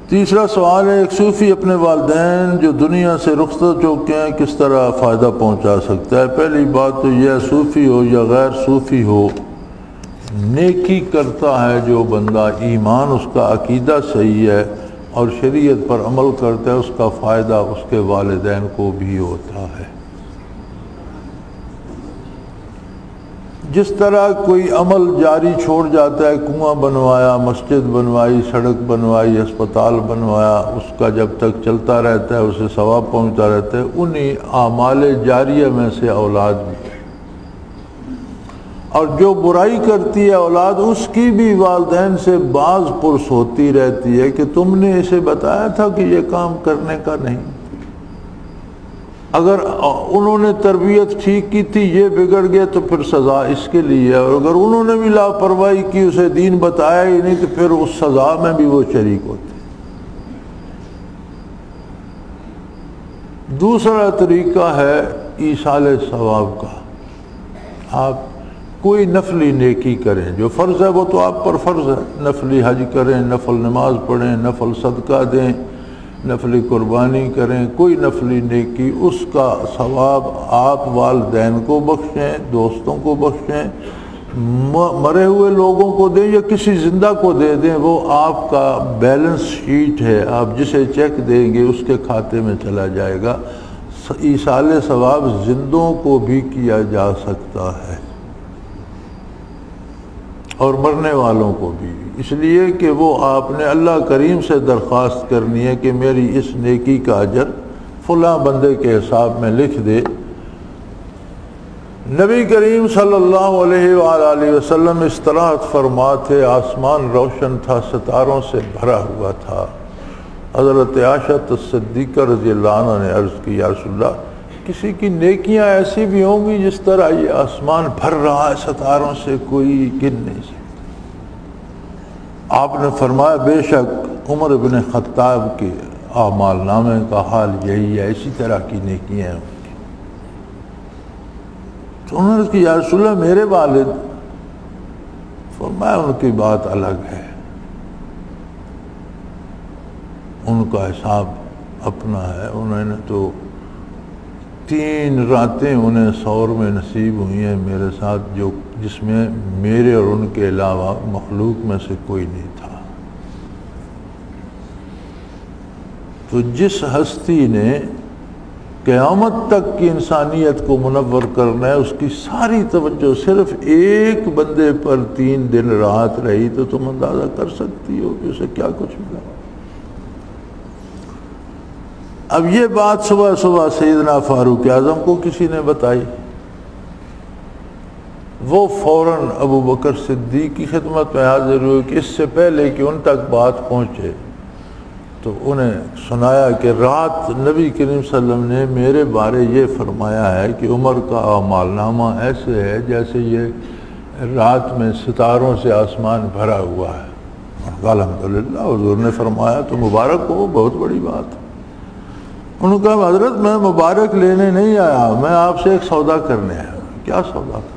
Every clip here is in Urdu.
تیسرا سوال ہے، ایک صوفی اپنے والدین جو دنیا سے رخصت ہو چکے ہیں کس طرح فائدہ پہنچا سکتا ہے؟ پہلی بات تو یہ صوفی ہو یا غیر صوفی ہو، نیکی کرتا ہے جو بندہ، ایمان اس کا عقیدہ صحیح ہے اور شریعت پر عمل کرتا ہے، اس کا فائدہ اس کے والدین کو بھی ہوتا ہے۔ جس طرح کوئی عمل جاری چھوڑ جاتا ہے، کنواں بنوایا، مسجد بنوائی، سڑک بنوائی، ہسپتال بنوایا، اس کا جب تک چلتا رہتا ہے اسے ثواب پہنچتا رہتا ہے، انہی اعمال جاریہ میں سے اولاد بھی ہے۔ اور جو برائی کرتی ہے اولاد، اس کی بھی والدین سے بعض پرس ہوتی رہتی ہے کہ تم نے اسے بتایا تھا کہ یہ کام کرنے کا نہیں، اگر انہوں نے تربیت ٹھیک کی تھی یہ بگڑ گیا تو پھر سزا اس کے لیے ہے، اور اگر انہوں نے بھی لاپرواہی کی، اسے دین بتایا ہی نہیں، تو پھر اس سزا میں بھی وہ شریک ہوتے۔ دوسرا طریقہ ہے ایصال ثواب کا، آپ کوئی نفلی نیکی کریں، جو فرض ہے وہ تو آپ پر فرض ہے، نفلی حج کریں، نفل نماز پڑھیں، نفل صدقہ دیں، نفلی قربانی کریں، کوئی نفلی نیکی، اس کا ثواب آپ والدین کو بخشیں، دوستوں کو بخشیں، مرے ہوئے لوگوں کو دیں یا کسی زندہ کو دے دیں، وہ آپ کا بیلنس شیٹ ہے، آپ جسے چیک دیں گے اس کے کھاتے میں چلا جائے گا۔ ایصال ثواب زندوں کو بھی کیا جا سکتا ہے اور مرنے والوں کو بھی، اس لیے کہ وہ آپ نے اللہ کریم سے درخواست کرنی ہے کہ میری اس نیکی کا اجر فلاں بندے کے حساب میں لکھ دے۔ نبی کریم صلی اللہ علیہ وآلہ وسلم استراحت فرماتے، آسمان روشن تھا، ستاروں سے بھرا ہوا تھا۔ حضرت عائشہ صدیقہ رضی اللہ عنہ نے عرض کی، یا رسول اللہ، کسی کی نیکیاں ایسی بھی ہوں گی جس طرح یہ آسمان بھر رہا ہے ستاروں سے، کوئی گن نہیں سکتا۔ آپ نے فرمایا بے شک عمر بن خطاب کے اعمال نامے کا حال یہی ہے، اسی طرح کی نیکیاں ہیں۔ تو انہوں نے کہا یا رسول اللہ میرے والد، فرمایا ان کی بات الگ ہے، ان کا حساب اپنا ہے، انہوں نے تو 3 راتیں انہیں سور میں نصیب ہوئی ہیں میرے ساتھ، جس میں میرے اور ان کے علاوہ مخلوق میں سے کوئی نہیں تھا۔ تو جس ہستی نے قیامت تک کی انسانیت کو منور کرنا ہے، اس کی ساری توجہ صرف ایک بندے پر 3 دن رات رہی، تو تم اندازہ کر سکتی ہو کہ اسے کیا کچھ ملا۔ اب یہ بات صبح صبح سیدنا فاروق اعظم کو کسی نے بتائی، وہ فوراً ابو بکر صدیق کی خدمت میں حاضر ہوئے کہ اس سے پہلے کہ ان تک بات پہنچے، تو انہیں سنایا کہ رات نبی کریم صلی اللہ علیہ وسلم نے میرے بارے یہ فرمایا ہے کہ عمر کا اعمال نامہ ایسے ہے جیسے یہ رات میں ستاروں سے آسمان بھرا ہوا ہے۔ الحمدللہ، حضور نے فرمایا تو مبارک ہو، بہت بڑی بات ہے۔ انہوں نے کہا حضرت میں مبارک لینے نہیں آیا، میں آپ سے ایک سودا کرنے آیا۔ کیا سودا کرنا؟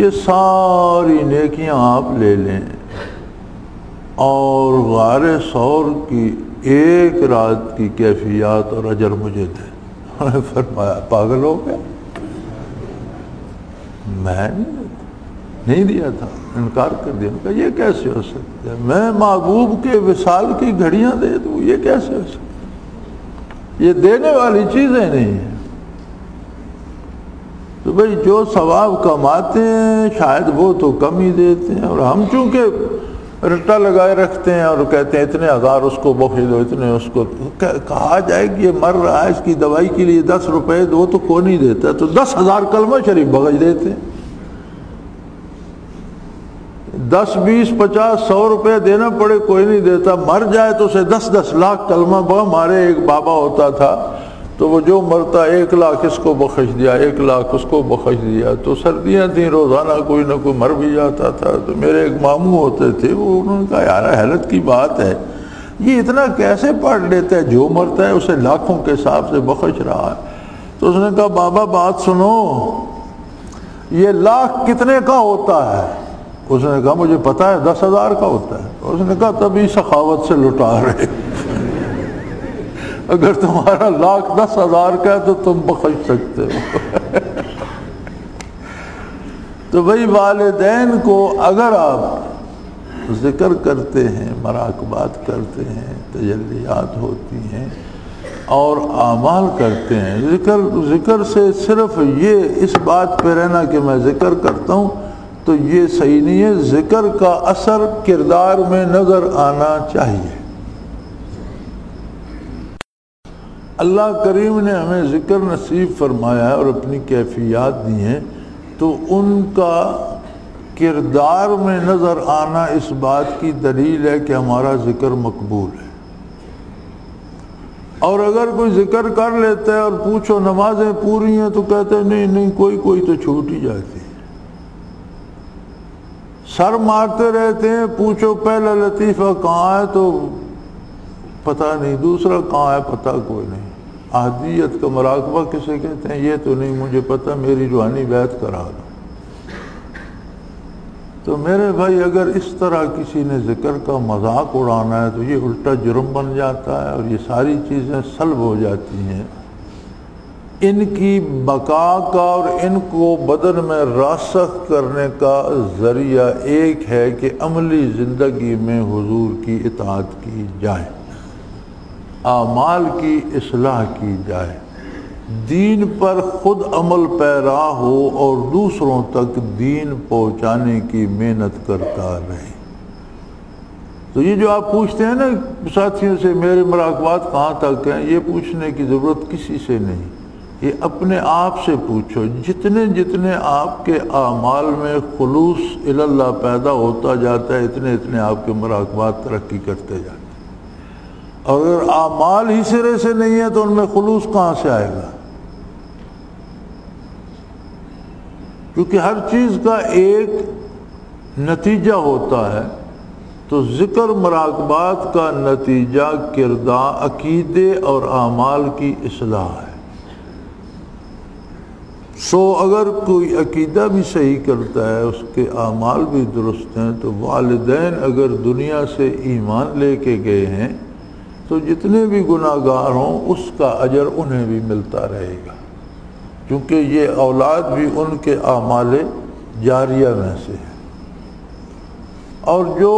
یہ ساری نیکیاں آپ لے لیں اور غار ثور کی 1 رات کی کیفیات اور اجر مجھے دیں۔ انہوں نے فرمایا پاگل ہو گیا، میں نہیں دیا تھا، انکار کر دیا۔ کہا یہ کیسے ہو سکتا ہے؟ میں محبوب کے وصال کی گھڑیاں دے دوں، یہ کیسے ہو سکتا ہے؟ یہ دینے والی چیزیں نہیں ہیں۔ تو بھئی جو ثواب کماتے ہیں شاید وہ تو کم ہی دیتے ہیں، اور ہم چونکہ رٹا لگائے رکھتے ہیں اور کہتے ہیں اتنے 1000 اس کو بخش دو، اتنے اس کو، کہا جائے کہ یہ مر رہا ہے، اس کی دوائی کے لیے 10 روپے دو، تو کون نہیں دیتا، تو 10,000 کلمہ شریف بخش دیتے ہیں۔ 10 20 50 100 روپے دینا پڑے کوئی نہیں دیتا، مر جائے تو اسے 10 لاکھ کلمہ ہمارے ایک بابا ہوتا تھا، تو وہ جو مرتا 1 لاکھ اس کو بخش دیا، 1 لاکھ اس کو بخش دیا۔ تو سردیاں تھیں، روزانہ کوئی نہ کوئی مر بھی جاتا تھا۔ تو میرے ایک ماموں ہوتے تھے، وہ انہوں نے کہا یار حیرت کی بات ہے، یہ اتنا کیسے پڑھ لیتا ہے، جو مرتا ہے اسے لاکھوں کے حساب سے بخش رہا ہے۔ تو اس نے کہا بابا بات سنو، یہ لاکھ کتنے کا ہوتا ہے؟ اس نے کہا مجھے پتا ہے 10,000 کا ہوتا ہے. اس نے کہا تبھی سخاوت سے لٹا رہے. اگر تمہارا 1,10,000 کا ہے تو تم بخش سکتے ہو. تو بھائی والدین کو اگر آپ ذکر کرتے ہیں، مراقبات کرتے ہیں، تجلیات ہوتی ہیں اور اعمال کرتے ہیں، ذکر سے صرف یہ اس بات پہ رہنا کہ میں ذکر کرتا ہوں تو یہ صحیح نہیں ہے. ذکر کا اثر کردار میں نظر آنا چاہیے. اللہ کریم نے ہمیں ذکر نصیب فرمایا ہے اور اپنی کیفیات دی ہیں، تو ان کا کردار میں نظر آنا اس بات کی دلیل ہے کہ ہمارا ذکر مقبول ہے. اور اگر کوئی ذکر کر لیتا ہے اور پوچھو نمازیں پوری ہیں تو کہتے ہیں نہیں کوئی تو چھوٹ ہی جاتی ہے. سر مارتے رہتے ہیں، پوچھو پہلا لطیفہ کہاں ہے تو پتہ نہیں، دوسرا کہاں ہے پتہ کوئی نہیں. احدیت کا مراقبہ کسے کہتے ہیں یہ تو نہیں مجھے پتہ، میری روحانی بیعت کرا دو. تو میرے بھائی اگر اس طرح کسی نے ذکر کا مذاق اڑانا ہے تو یہ الٹا جرم بن جاتا ہے اور یہ ساری چیزیں سلب ہو جاتی ہیں. ان کی بقا کا اور ان کو بدن میں راسخ کرنے کا ذریعہ ایک ہے کہ عملی زندگی میں حضور کی اطاعت کی جائے، اعمال کی اصلاح کی جائے، دین پر خود عمل پیرا ہو اور دوسروں تک دین پہنچانے کی محنت کرتا رہے. تو یہ جو آپ پوچھتے ہیں نا ساتھیوں سے میرے مراقبات کہاں تک ہیں، یہ پوچھنے کی ضرورت کسی سے نہیں، یہ اپنے آپ سے پوچھو. جتنے آپ کے اعمال میں خلوص اللہ پیدا ہوتا جاتا ہے اتنے آپ کے مراقبات ترقی کرتے جاتے ہیں. اور اگر اعمال ہی سرے سے نہیں ہے تو ان میں خلوص کہاں سے آئے گا؟ کیونکہ ہر چیز کا ایک نتیجہ ہوتا ہے. تو ذکر مراقبات کا نتیجہ کردار، عقیدے اور اعمال کی اصلاح ہے. اگر کوئی عقیدہ بھی صحیح کرتا ہے، اس کے اعمال بھی درست ہیں، تو والدین اگر دنیا سے ایمان لے کے گئے ہیں تو جتنے بھی گناہ گار ہوں اس کا اجر انہیں بھی ملتا رہے گا، کیونکہ یہ اولاد بھی ان کے اعمال جاریہ میں سے ہے. اور جو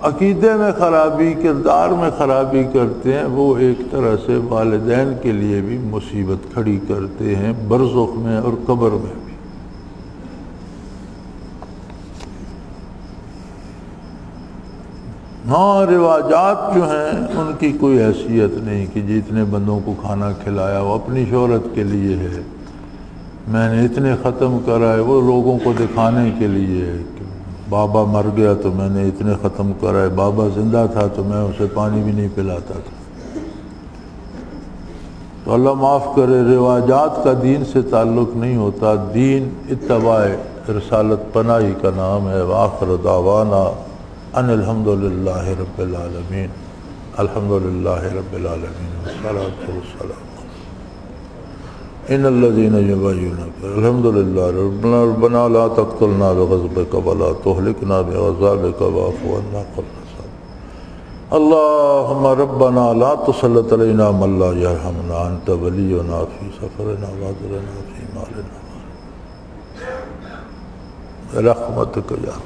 عقیدے میں خرابی، کردار میں خرابی کرتے ہیں، وہ ایک طرح سے والدین کے لیے بھی مصیبت کھڑی کرتے ہیں، برزخ میں اور قبر میں بھی. ہاں رواجات جو ہیں ان کی کوئی حیثیت نہیں کہ جتنے بندوں کو کھانا کھلایا وہ اپنی شہرت کے لیے ہے، میں نے اتنے ختم کرا ہے، وہ لوگوں کو دکھانے کے لیے ہے کہ بابا مر گیا تو میں نے اتنے ختم کرا ہے، بابا زندہ تھا تو میں اسے پانی بھی نہیں پلاتا تھا. تو اللہ معاف کرے، رواجات کا دین سے تعلق نہیں ہوتا. دین اتباع رسالت پناہی کا نام ہے. وآخر دعوانا ان الحمدللہ رب العالمین. الحمدللہ رب العالمین والصلاة والسلام ان الذين يبايعونك الحمدللہ ربنا لا تقتلنا بغضبك ولا تهلكنا بعذابك واعف عنا قبل الساعة. اللهم ربنا لا تسلط علينا من لا يرحمنا انت ولينا في سفرنا وعذرنا في مالنا برحمتك يا